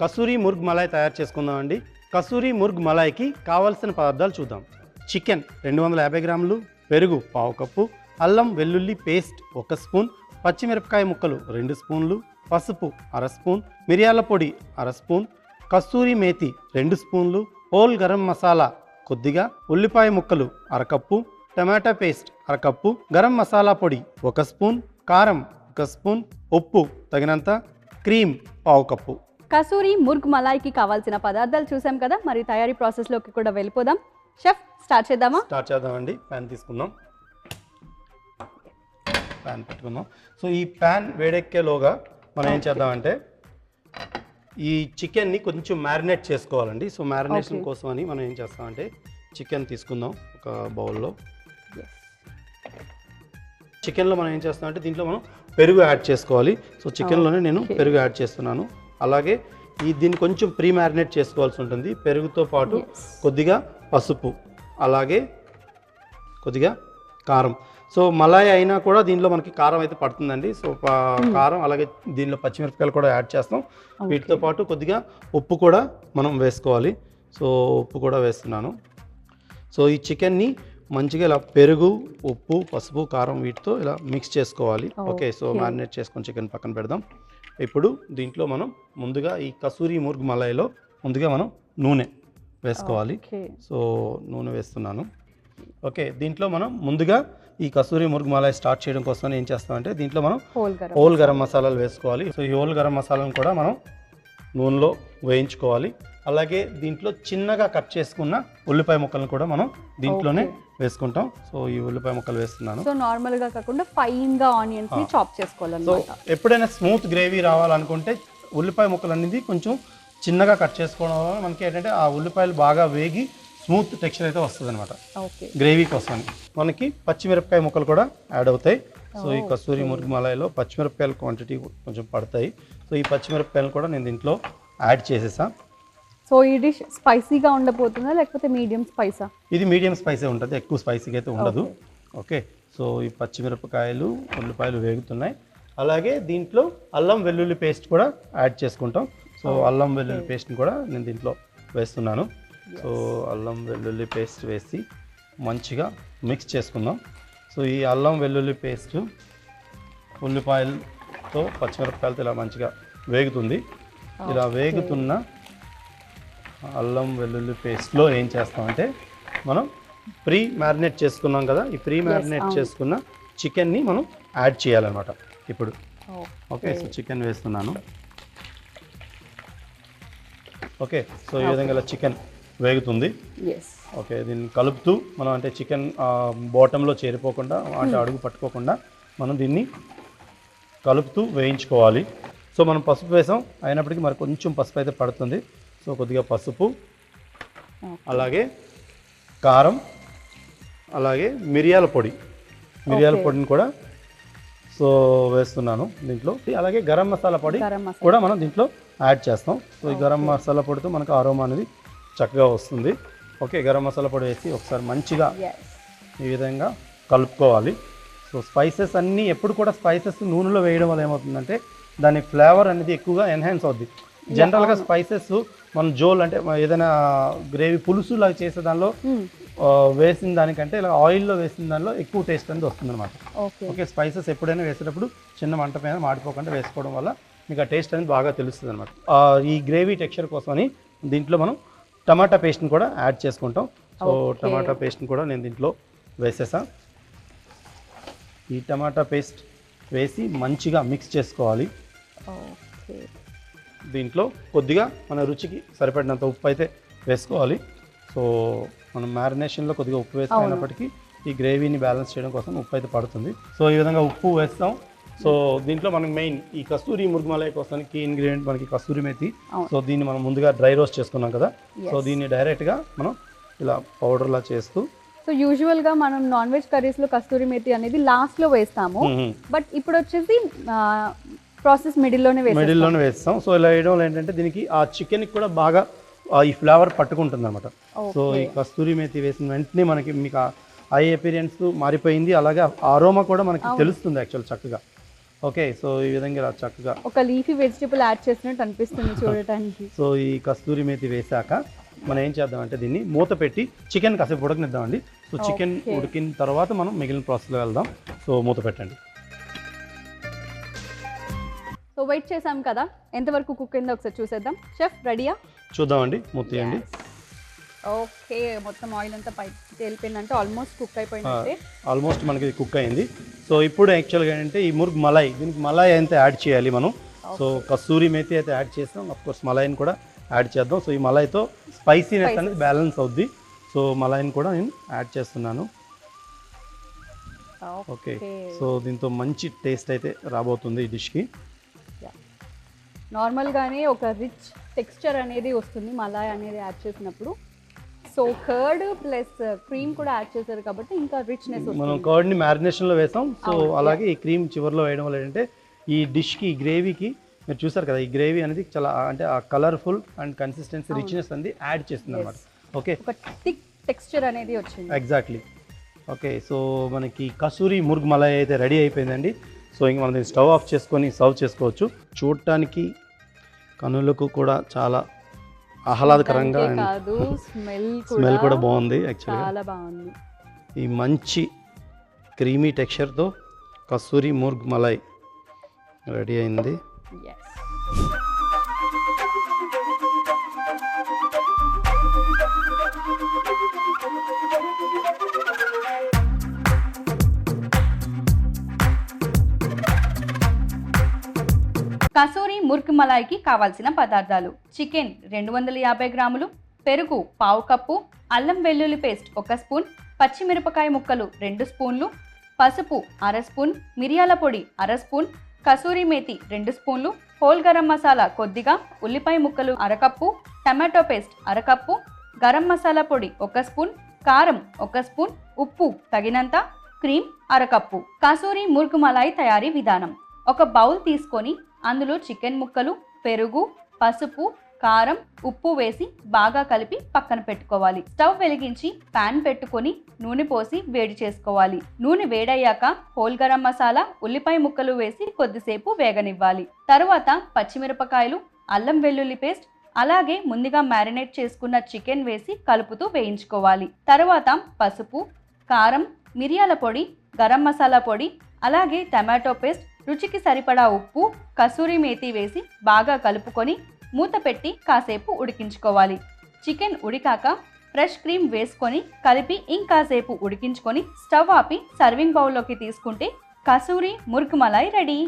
Kasuri murg Malay తయారు చేసుకుందామండి. కసూరి ముర్గ్ మలాయ్కి కావాల్సిన పదార్థాలు చూద్దాం. చికెన్ 250 గ్రాములు, పెరుగు పావు కప్పు, అల్లం వెల్లుల్లి పేస్ట్ 1 స్పూన్, పచ్చిమిరపకాయ ముక్కలు 2 స్పూన్లు, పసుపు 1/2 స్పూన్, మిరియాల పొడి 1/2 స్పూన్, కస్తూరి మేతి 2 స్పూన్లు, హోల్ గరం మసాలా కొద్దిగా, ఉల్లిపాయ ముక్కలు 1/2 కప్పు, టమాటా పేస్ట్ 1/2 కప్పు, గరం మసాలా పొడి 1 స్పూన్, కారం 1 స్పూన్, ఉప్పు తగినంత, క్రీమ్ పావు కప్పు. కసూరి ముర్గ్ మలాయ్కి కావాల్సిన పదార్థాలు చూసాం కదా, మరి తయారీ ప్రాసెస్లోకి కూడా వెళ్ళిపోదాం. షెఫ్ స్టార్ట్ చేద్దామా? స్టార్ట్ చేద్దామండి. ప్యాన్ తీసుకుందాం, ప్యాన్ పెట్టుకుందాం. సో ఈ ప్యాన్ వేడెక్కేలోగా మనం ఏం చేద్దామంటే ఈ చికెన్ని కొంచెం మ్యారినేట్ చేసుకోవాలండి. సో మ్యారినేషన్ కోసం అని మనం ఏం చేస్తామంటే చికెన్ తీసుకుందాం ఒక బౌల్లో. చికెన్లో మనం ఏం చేస్తామంటే దీంట్లో మనం పెరుగు యాడ్ చేసుకోవాలి. సో చికెన్లోనే నేను పెరుగు యాడ్ చేస్తున్నాను. అలాగే దీన్ని కొంచెం ప్రీ మ్యారినేట్ చేసుకోవాల్సి ఉంటుంది. పెరుగుతో పాటు కొద్దిగా పసుపు, అలాగే కొద్దిగా కారం. సో మలాయ్ అయినా కూడా దీనిలో మనకి కారం అయితే పడుతుందండి. సో కారం, అలాగే దీనిలో పచ్చిమిరపకాయలు కూడా యాడ్ చేస్తాం. వీటితో పాటు కొద్దిగా ఉప్పు కూడా మనం వేసుకోవాలి. సో ఉప్పు కూడా వేస్తున్నాను. సో ఈ చికెన్ని మంచిగా ఇలా పెరుగు, ఉప్పు, పసుపు, కారం వీటితో ఇలా మిక్స్ చేసుకోవాలి. ఓకే, సో మ్యారినేట్ చేసుకొని చికెన్ పక్కన పెడదాం. ఇప్పుడు దీంట్లో మనం ముందుగా ఈ కసూరి ముర్గ్ మలాయ్లో ముందుగా మనం నూనె వేసుకోవాలి. సో నూనె వేస్తున్నాను. ఓకే, దీంట్లో మనం ముందుగా ఈ కసూరి ముర్గ్ మలాయ్ స్టార్ట్ చేయడం కోసం ఏం చేస్తామంటే దీంట్లో మనం హోల్ గరం మసాలాలు వేసుకోవాలి. సో ఈ హోల్ గరం మసాలాను కూడా మనం నూనెలో వేయించుకోవాలి. అలాగే దీంట్లో చిన్నగా కట్ చేసుకున్న ఉల్లిపాయ ముక్కలను కూడా మనం దీంట్లోనే వేసుకుంటాం. సో ఈ ఉల్లిపాయ ముక్కలు వేస్తున్నాను. సో నార్మల్ గా కాకుండా ఫైన్ గా ఆనియన్స్ ని చాప్ చేసుకోవాలన్నమాట. సో ఎప్పుడైనా స్మూత్ గ్రేవీ రావాలనుకుంటే ఉల్లిపాయ ముక్కలు అనేది కొంచెం చిన్నగా కట్ చేసుకోవడం వల్ల మనకి ఏంటంటే ఆ ఉల్లిపాయలు బాగా వేగి స్మూత్ టెక్స్చర్ అయితే వస్తుంది అనమాట గ్రేవీ కోసం. మనకి పచ్చిమిరపకాయ ముక్కలు కూడా యాడ్ అవుతాయి. సో ఈ కసూరి ముర్గ్ మలాయ్లో పచ్చిమిరపకాయల క్వాంటిటీ కొంచెం పడతాయి. సో ఈ పచ్చిమిరపకాయలు కూడా నేను దీంట్లో యాడ్ చేసేసా. సో ఈ డిష్ స్పైసీగా ఉండబోతుందా లేకపోతే మీడియం స్పైసా? ఇది మీడియం స్పైసీ ఉంటుంది, ఎక్కువ స్పైసీగా అయితే ఉండదు. ఓకే, సో ఈ పచ్చిమిరపకాయలు, ఉల్లిపాయలు వేగుతున్నాయి. అలాగే దీంట్లో అల్లం వెల్లుల్లి పేస్ట్ కూడా యాడ్ చేసుకుంటాం. సో అల్లం వెల్లుల్లి పేస్ట్ని కూడా నేను దీంట్లో వేస్తున్నాను. సో అల్లం వెల్లుల్లి పేస్ట్ వేసి మంచిగా మిక్స్ చేసుకుందాం. సో ఈ అల్లం వెల్లుల్లి పేస్ట్ ఉల్లిపాయలతో పచ్చిమిరపకాయలతో ఇలా మంచిగా వేగుతుంది. ఇలా వేగుతున్న అల్లం వెల్లుల్లి పేస్ట్లో ఏం చేస్తామంటే మనం ప్రీ మ్యారినేట్ చేసుకున్నాం కదా, ఈ ప్రీ మ్యారినేట్ చేసుకున్న చికెన్ని మనం యాడ్ చేయాలన్నమాట ఇప్పుడు. ఓకే, సో చికెన్ వేస్తున్నాను. ఓకే, సో ఈ విధంగా ఇలా చికెన్ వేగుతుంది. ఓకే, దీన్ని కలుపుతూ మనం అంటే చికెన్ బాటంలో చేరిపోకుండా అంటే అడుగు పట్టుకోకుండా మనం దీన్ని కలుపుతూ వేయించుకోవాలి. సో మనం పసుపు వేసాం, అయినప్పటికీ మరి కొంచెం పసుపు అయితే పడుతుంది. సో కొద్దిగా పసుపు, అలాగే కారం, అలాగే మిరియాల పొడిని కూడా సో వేస్తున్నాను దీంట్లో. అలాగే గరం మసాలా పొడి కూడా మనం దీంట్లో యాడ్ చేస్తాం. సో ఈ గరం మసాలా పొడితో మనకు అరోమా అనేది చక్కగా వస్తుంది. ఓకే, గరం మసాలా పొడి వేసి ఒకసారి మంచిగా ఈ విధంగా కలుపుకోవాలి. సో స్పైసెస్ అన్నీ ఎప్పుడు కూడా స్పైసెస్ నూనెలో వేయడం వల్ల ఏమవుతుందంటే దాని ఫ్లేవర్ అనేది ఎక్కువగా ఎన్హాన్స్ అవుద్ది. జనరల్గా స్పైసెస్ మనం జోల్ అంటే ఏదైనా గ్రేవీ పులుసు లాగా చేసే దానిలో వేసిన దానికంటే ఇలా ఆయిల్లో వేసిన దానిలో ఎక్కువ టేస్ట్ అనేది వస్తుంది అనమాట. ఓకే, స్పైసెస్ ఎప్పుడైనా వేసేటప్పుడు చిన్న మంట పైన మాడిపోకుండా వేసుకోవడం వల్ల మీకు ఆ టేస్ట్ అనేది బాగా తెలుస్తుంది అనమాట. ఈ గ్రేవీ టెక్స్చర్ కోసమని దీంట్లో మనం టమాటా పేస్ట్ని కూడా యాడ్ చేసుకుంటాం. సో టమాటా పేస్ట్ని కూడా నేను దీంట్లో వేసేసా. ఈ టమాటా పేస్ట్ వేసి మంచిగా మిక్స్ చేసుకోవాలి. దీంట్లో కొద్దిగా మన రుచికి సరిపడినంత ఉప్పు అయితే వేసుకోవాలి. సో మనం మ్యారినేషన్లో కొద్దిగా ఉప్పు వేసుకున్నప్పటికీ ఈ గ్రేవీని బ్యాలెన్స్ చేయడం కోసం ఉప్పు అయితే పడుతుంది. సో ఈ విధంగా ఉప్పు వేస్తాం. సో దీంట్లో మనకి మెయిన్ ఈ కస్తూరి ముర్గ్ మలాయ్ కోసం కీ ఇంగ్రీడియంట్ మనకి కస్తూరి మేతి. సో దీన్ని మనం ముందుగా డ్రై రోస్ట్ చేసుకున్నాం కదా, సో దీన్ని డైరెక్ట్గా మనం ఇలా పౌడర్లా చేస్తూ. సో యూజువల్గా మనం నాన్ వెజ్ కర్రీస్లో కస్తూరి మేతి అనేది లాస్ట్లో వేస్తాము, బట్ ఇప్పుడు వచ్చేసి ప్రాసెస్ మిడిల్లోనే వేస్తాం. సో ఇలా వేయడం వల్ల ఏంటంటే దీనికి ఆ చికెన్కి కూడా బాగా ఈ ఫ్లేవర్ పట్టుకుంటుంది అనమాట. సో ఈ కస్తూరి మేతి వేసిన వెంటనే మనకి మీకు ఐ అపీరియన్స్ మారిపోయింది, అలాగే అరోమా కూడా మనకి తెలుస్తుంది యాక్చువల్ చక్కగా. ఓకే, సో ఈ విధంగా ఇలా చక్కగా ఒక లీఫీ వెజిటబుల్ యాడ్ చేసినట్టు అనిపిస్తుంది చూడటానికి. సో ఈ కస్తూరి మేతి వేసాక మనం ఏం చేద్దామంటే దీన్ని మూత పెట్టి చికెన్ కాసేపు ఉడకనిద్దామండి. సో చికెన్ ఉడికిన తర్వాత మనం మిగిలిన ప్రాసెస్లో వెళ్దాం. సో మూత పెట్టండి. సో వెయిట్ చేసాం కదా, ఎంతవరకు కుక్ అయిందో ఒకసారి చూసేద్దాం. షెఫ్ రెడీయా? చూద్దామండి, మూత తీయండి. ఓకే, మొత్తం ఆయిల్ అంతా పైకి వెళ్ళిపోయిందంటే ఆల్మోస్ట్ కుక్ అయిపోయిందంటే. ఆల్మోస్ట్ మనకి కుక్ అయింది. సో ఇప్పుడు యాక్చువల్గా ఏంటంటే ఈ ముర్గ్ మలాయ్, దీనికి మలాయ్ అయితే యాడ్ చేయాలి మనం. సో కస్తూరి మేతి అయితే యాడ్ చేస్తాం, కోర్స్ మలాయిని కూడా యాడ్ చేద్దాం. సో ఈ మలాయ్తో స్పైసీనెస్ అనేది బ్యాలెన్స్ అవుద్ది. సో మలాయిని కూడా నేను యాడ్ చేస్తున్నాను. ఓకే, సో దీంతో మంచి టేస్ట్ అయితే రాబోతుంది ఈ డిష్కి. నార్మల్గానే ఒక రిచ్ టెక్స్చర్ అనేది వస్తుంది మలాయ్ అనేది యాడ్ చేసినప్పుడు. సో కర్డ్ ప్లస్ క్రీమ్ కూడా యాడ్ చేశారు కాబట్టి ఇంకా రిచ్నెస్ వస్తుంది. మనం కర్డ్ని మ్యారినేషన్లో వేసాం. సో అలాగే ఈ క్రీమ్ చివరిలో వేయడం వల్ల ఏంటంటే ఈ డిష్కి, ఈ గ్రేవీకి మీరు చూసారు కదా, ఈ గ్రేవీ అనేది చాలా అంటే ఆ కలర్ఫుల్ అండ్ కన్సిస్టెన్సీ రిచ్నెస్ అనేది యాడ్ చేస్తుంది అనమాట. ఓకే, ఒక థిక్ టెక్స్చర్ అనేది వచ్చింది. ఎగ్జాక్ట్లీ. ఓకే, సో మనకి కసూరి ముర్గ్ మలాయ్ అయితే రెడీ అయిపోయిందండి. సో ఇంక మనం దీన్ని స్టవ్ ఆఫ్ చేసుకొని సర్వ్ చేసుకోవచ్చు. చూడటానికి కనులకు కూడా చాలా ఆహ్లాదకరంగా, స్మెల్ కూడా బాగుంది. యాక్చువల్గా చాలా బాగుంది. ఈ మంచి creamy టెక్స్చర్తో kasuri murg Malay ready అయింది. కసూరి ముర్గ్ మలాయ్కి కావాల్సిన పదార్థాలు: చికెన్ 250 గ్రాములు, పెరుగు 1/2 కప్పు, అల్లం వెల్లుల్లి పేస్ట్ 1 స్పూన్, పచ్చిమిరపకాయ ముక్కలు 2 స్పూన్లు, పసుపు 1/2 స్పూన్, మిరియాల పొడి 1/2 స్పూన్, కసూరి మేతి 2 స్పూన్లు, హోల్ గరం మసాలా కొద్దిగా, ఉల్లిపాయ ముక్కలు 1/2 cup, tomato paste 1/2 cup, garam masala పొడి 1 స్పూన్, కారం 1 స్పూన్, ఉప్పు తగినంత, క్రీమ్ 1/2 కప్పు. కసూరి ముర్గ్ మలాయ్ తయారీ విధానం: ఒక బౌల్ తీసుకొని అందులో చికెన్ ముక్కలు, పెరుగు, పసుపు, కారం, ఉప్పు వేసి బాగా కలిపి పక్కన పెట్టుకోవాలి. స్టవ్ వెలిగించి పాన్ పెట్టుకొని నూనె పోసి వేడి చేసుకోవాలి. నూనె వేడయ్యాక హోల్ గరం మసాలా, ఉల్లిపాయ ముక్కలు వేసి కొద్దిసేపు వేగనివ్వాలి. తరువాత పచ్చిమిరపకాయలు, అల్లం వెల్లుల్లి పేస్ట్, అలాగే ముందుగా మ్యారినేట్ చేసుకున్న చికెన్ వేసి కలుపుతూ వేయించుకోవాలి. తరువాత పసుపు, కారం, మిరియాల పొడి, గరం మసాలా పొడి, అలాగే టమాటో పేస్ట్, రుచికి సరిపడా ఉప్పు, కసూరి మేతి వేసి బాగా కలుపుకొని మూత పెట్టి కాసేపు ఉడికించుకోవాలి. చికెన్ ఉడికాక ఫ్రెష్ క్రీమ్ వేసుకొని కలిపి ఇంకాసేపు ఉడికించుకొని స్టవ్ ఆపి సర్వింగ్ బౌల్లోకి తీసుకుంటే కసూరి ముర్గ్ మలాయ్ రెడీ.